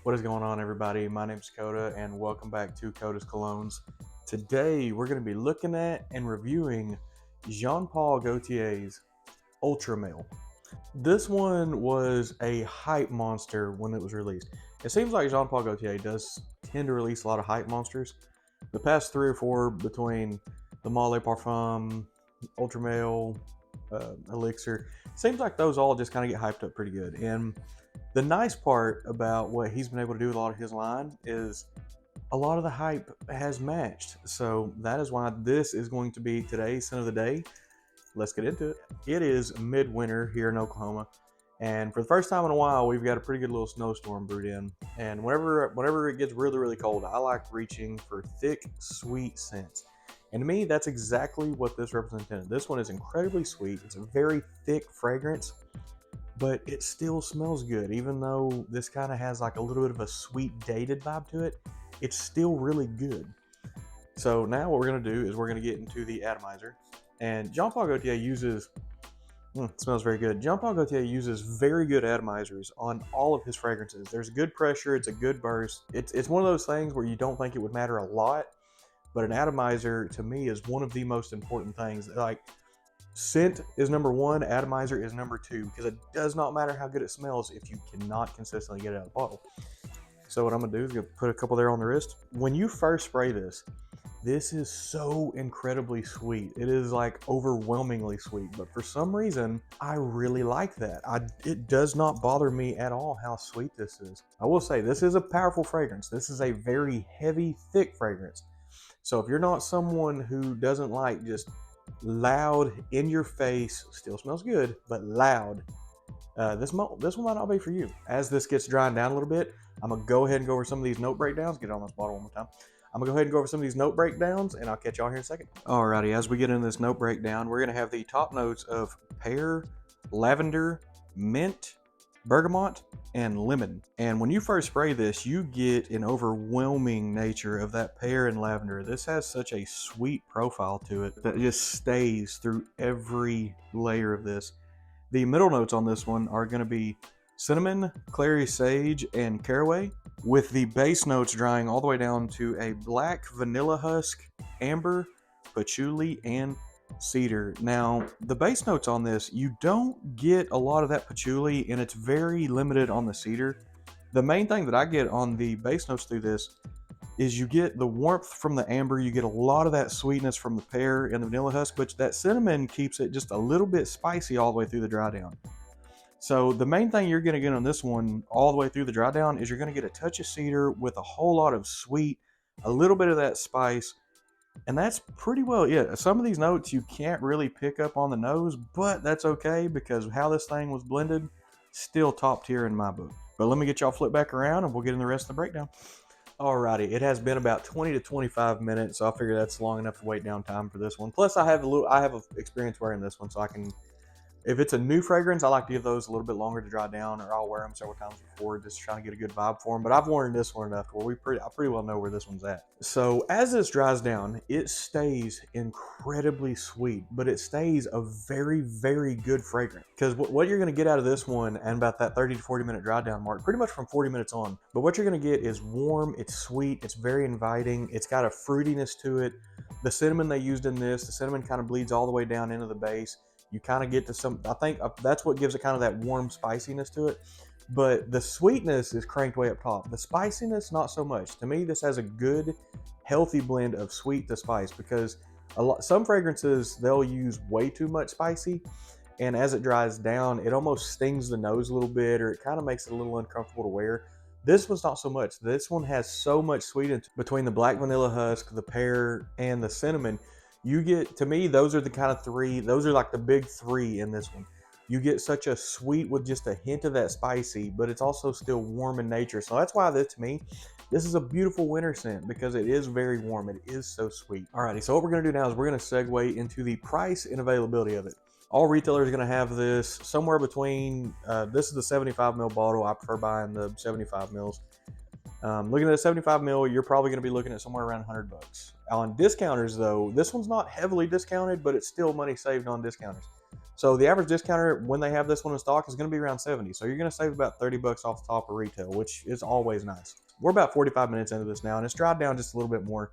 What is going on, everybody? My name is Coda, and welcome back to Coda's Colognes. Today, we're going to be looking at and reviewing Jean Paul Gaultier's Ultramale. This one was a hype monster when it was released. It seems like Jean Paul Gaultier does tend to release a lot of hype monsters. The past three or four, between the Male Parfum, Ultramale, Elixir, seems like those all just kind of get hyped up pretty good. And the nice part about what he's been able to do with a lot of his line is a lot of the hype has matched. So that is why this is going to be today's scent of the day. Let's get into it. It is midwinter here in Oklahoma, and for the first time in a while, we've got a pretty good little snowstorm brewed in. And whenever it gets really cold, I like reaching for thick, sweet scents. And to me, that's exactly what this represents. This one is incredibly sweet. It's a very thick fragrance, but it still smells good. Even though this kind of has like a little bit of a sweet, dated vibe to it, it's still really good. So now what we're going to do is we're going to get into the atomizer. And Jean Paul Gaultier uses, smells very good. Jean Paul Gaultier uses very good atomizers on all of his fragrances. There's good pressure, it's a good burst. It's one of those things where you don't think it would matter a lot, but an atomizer to me is one of the most important things. Like, scent is number one, atomizer is number two, because it does not matter how good it smells if you cannot consistently get it out of the bottle. So what I'm gonna do is put a couple there on the wrist. When you first spray this, this is so incredibly sweet. It is like overwhelmingly sweet, but for some reason, I really like that. It does not bother me at all how sweet this is. I will say, this is a powerful fragrance. This is a very heavy, thick fragrance. So if you're not someone who doesn't like just loud, in your face, still smells good, but loud, this one might not be for you. As this gets drying down a little bit, I'm gonna go ahead and go over some of these note breakdowns. Get it on this bottle one more time. I'm gonna go ahead and go over some of these note breakdowns, and I'll catch y'all here in a second. Alrighty, as we get into this note breakdown, we're gonna have the top notes of pear, lavender, mint, bergamot, and lemon. And when you first spray this, you get an overwhelming nature of that pear and lavender. This has such a sweet profile to it that just stays through every layer of this. The middle notes on this one are going to be cinnamon, clary sage, and caraway, with the base notes drying all the way down to a black vanilla husk, amber, patchouli, and cedar. Now, the base notes on this, you don't get a lot of that patchouli, and it's very limited on the cedar. The main thing that I get on the base notes through this is you get the warmth from the amber, you get a lot of that sweetness from the pear and the vanilla husk, but that cinnamon keeps it just a little bit spicy all the way through the dry down. So the main thing you're going to get on this one all the way through the dry down is you're going to get a touch of cedar with a whole lot of sweet, a little bit of that spice, and that's pretty well it. Some of these notes you can't really pick up on the nose, but that's okay because how this thing was blended, still top tier in my book. But let me get y'all flip back around and we'll get in the rest of the breakdown. Alrighty, it has been about 20 to 25 minutes, so I figure that's long enough to wait down time for this one. Plus, I have experience wearing this one, so I can. If it's a new fragrance, I like to give those a little bit longer to dry down, or I'll wear them several times before, just trying to get a good vibe for them. But I've worn this one enough where I pretty well know where this one's at. So as this dries down, it stays incredibly sweet, but it stays a very good fragrance. Because what you're going to get out of this one, and about that 30 to 40 minute dry down mark, pretty much from 40 minutes on, but what you're going to get is warm, it's sweet, it's very inviting, it's got a fruitiness to it. The cinnamon they used in this, the cinnamon kind of bleeds all the way down into the base. You kind of get to some, I think that's what gives it kind of that warm spiciness to it. But the sweetness is cranked way up top. The spiciness, not so much. To me, this has a good, healthy blend of sweet to spice, because some fragrances, they'll use way too much spicy. And as it dries down, it almost stings the nose a little bit, or it kind of makes it a little uncomfortable to wear. This one's not so much. This one has so much sweetness between the black vanilla husk, the pear, and the cinnamon. You get, to me, those are the kind of three, those are like the big three in this one. You get such a sweet with just a hint of that spicy, but it's also still warm in nature. So that's why to me, this is a beautiful winter scent, because it is very warm. It is so sweet. Alrighty, so what we're gonna do now is we're gonna segue into the price and availability of it. All retailers are gonna have this somewhere between, this is the 75 ml bottle. I prefer buying the 75 mils. Looking at a 75 mil, you're probably going to be looking at somewhere around $100. On discounters, though, this one's not heavily discounted, but it's still money saved on discounters. So the average discounter when they have this one in stock is going to be around 70. So you're going to save about 30 bucks off the top of retail, which is always nice. We're about 45 minutes into this now, and it's dried down just a little bit more.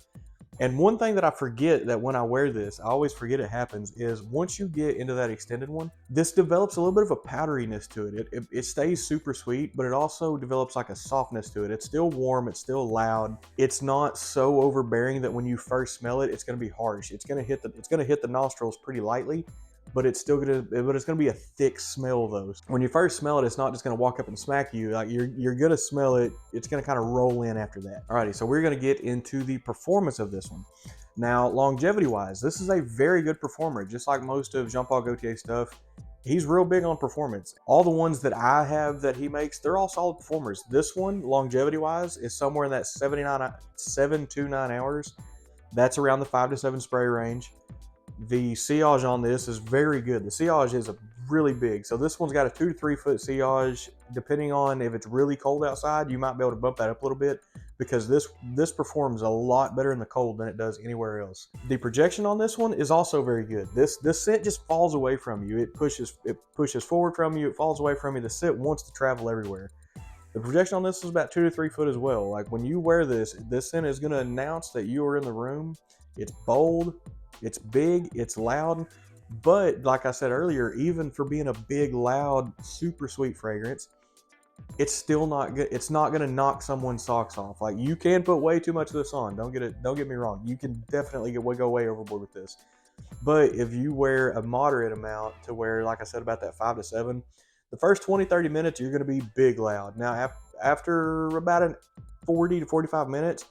And one thing that I forget, that when I wear this, I always forget it happens, is once you get into that extended one, this develops a little bit of a powderiness to it. It stays super sweet, but it also develops like a softness to it. It's still warm, it's still loud. It's not so overbearing that when you first smell it, it's going to be harsh. It's going to hit the nostrils pretty lightly, but it's gonna be a thick smell though. When you first smell it, it's not just gonna walk up and smack you. Like you're gonna smell it. It's gonna kind of roll in after that. Alrighty, so we're gonna get into the performance of this one. Now, longevity wise, this is a very good performer. Just like most of Jean Paul Gaultier stuff, he's real big on performance. All the ones that I have that he makes, they're all solid performers. This one, longevity wise, is somewhere in that 7 to 9 hours. That's around the 5 to 7 spray range. The sillage on this is very good. The sillage is really big. So this one's got a 2 to 3 foot sillage. Depending on if it's really cold outside, you might be able to bump that up a little bit, because this performs a lot better in the cold than it does anywhere else. The projection on this one is also very good. This scent just falls away from you. It pushes forward from you. It falls away from you. The scent wants to travel everywhere. The projection on this is about 2 to 3 foot as well. Like when you wear this scent is going to announce that you are in the room. It's bold. It's big, it's loud, but like I said earlier, even for being a big, loud, super sweet fragrance, it's still not good. It's not going to knock someone's socks off. Like, you can put way too much of this on. Don't get me wrong. You can definitely go way overboard with this. But if you wear a moderate amount to where, like I said, about that 5 to 7, the first 20, 30 minutes, you're going to be big loud. Now, after about 40 to 45 minutes,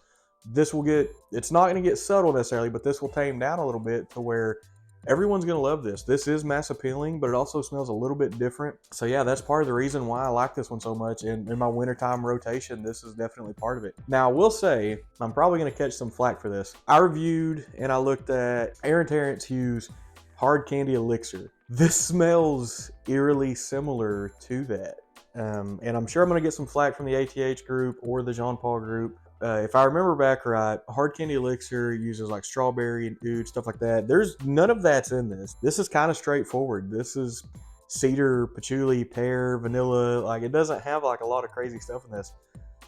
it's not going to get subtle necessarily, but this will tame down a little bit to where everyone's going to love this. This is mass appealing, but it also smells a little bit different. So yeah, that's part of the reason why I like this one so much. And in my wintertime rotation, this is definitely part of it. Now, I will say, I'm probably going to catch some flack for this. I reviewed and I looked at Aaron Terrence Hughes' Hard Candy Elixir. This smells eerily similar to that. And I'm sure I'm going to get some flack from the ATH group or the Jean Paul group. If I remember back right, Hard Candy Elixir uses like strawberry and oud, stuff like that. There's none of that's in this. This is kind of straightforward. This is cedar, patchouli, pear, vanilla. Like, it doesn't have like a lot of crazy stuff in this.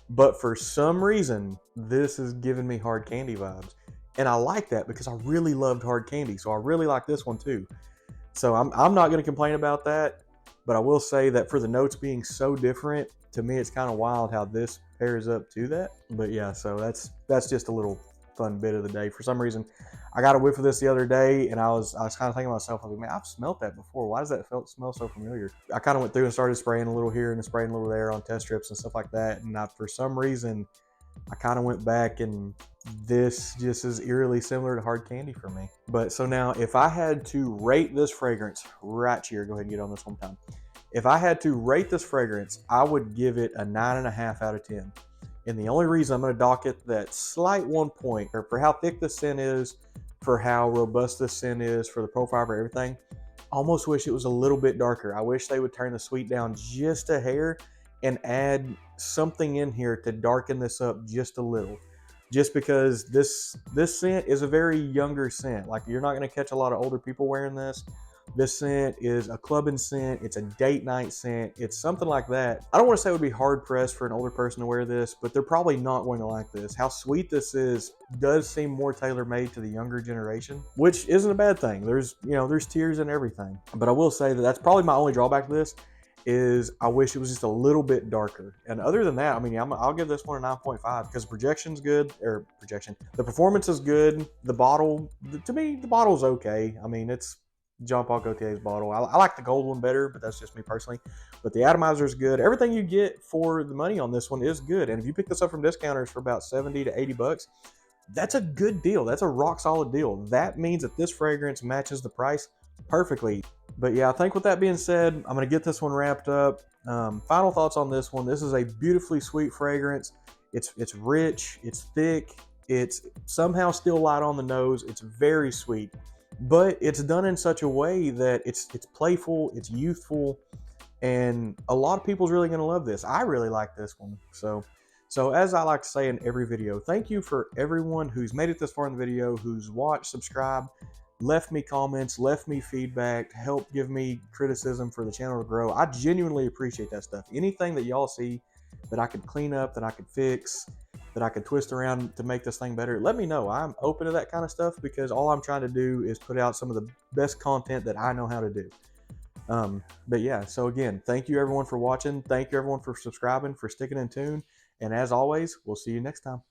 But for some reason, this is giving me hard candy vibes. And I like that because I really loved hard candy. So I really like this one too. So I'm not going to complain about that. But I will say that for the notes being so different, to me, it's kind of wild how this pairs up to that. But yeah, so that's just a little fun bit of the day. For some reason, I got a whiff of this the other day, and I was kind of thinking to myself, I was like, man, I've smelt that before. Why does that smell so familiar? I kind of went through and started spraying a little here and spraying a little there on test strips and stuff like that. And for some reason, I kind of went back, and this just is eerily similar to hard candy for me. But so now, if I had to rate this fragrance right here, go ahead and get on this one time. If I had to rate this fragrance, I would give it a 9.5 out of 10. And the only reason I'm going to dock it that slight 1 point, or for how thick the scent is, for how robust the scent is, for the profile, for everything, I almost wish it was a little bit darker. I wish they would turn the sweet down just a hair and add something in here to darken this up just a little. Just because this scent is a very younger scent. Like, you're not going to catch a lot of older people wearing this. This scent is a clubbing scent. It's a date night scent. It's something like that. I don't want to say it would be hard pressed for an older person to wear this, but they're probably not going to like this. How sweet this is does seem more tailor-made to the younger generation, which isn't a bad thing. There's tears and everything. But I will say that that's probably my only drawback to this, is I wish it was just a little bit darker. And other than that, I mean, I'll give this one a 9.5 because projection's good, the performance is good. The bottle, to me, the bottle's okay. I mean, it's Jean Paul Gaultier's bottle. I like the gold one better, but that's just me personally. But the Atomizer is good. Everything you get for the money on this one is good. And if you pick this up from discounters for about 70 to 80 bucks, that's a good deal. That's a rock solid deal. That means that this fragrance matches the price perfectly. But yeah, I think with that being said, I'm going to get this one wrapped up. Final thoughts on this one. This is a beautifully sweet fragrance. It's rich. It's thick. It's somehow still light on the nose. It's very sweet. But it's done in such a way that it's playful, it's youthful, and a lot of people's really going to love this. I really like this one. So as I like to say in every video, thank you for everyone who's made it this far in the video, who's watched, subscribed. left me comments, left me feedback, help give me criticism for the channel to grow. I genuinely appreciate that stuff. Anything that y'all see that I could clean up, that I could fix, that I could twist around to make this thing better, let me know. I'm open to that kind of stuff because all I'm trying to do is put out some of the best content that I know how to do. But yeah, so again, thank you everyone for watching. Thank you everyone for subscribing, for sticking in tune. And as always, we'll see you next time.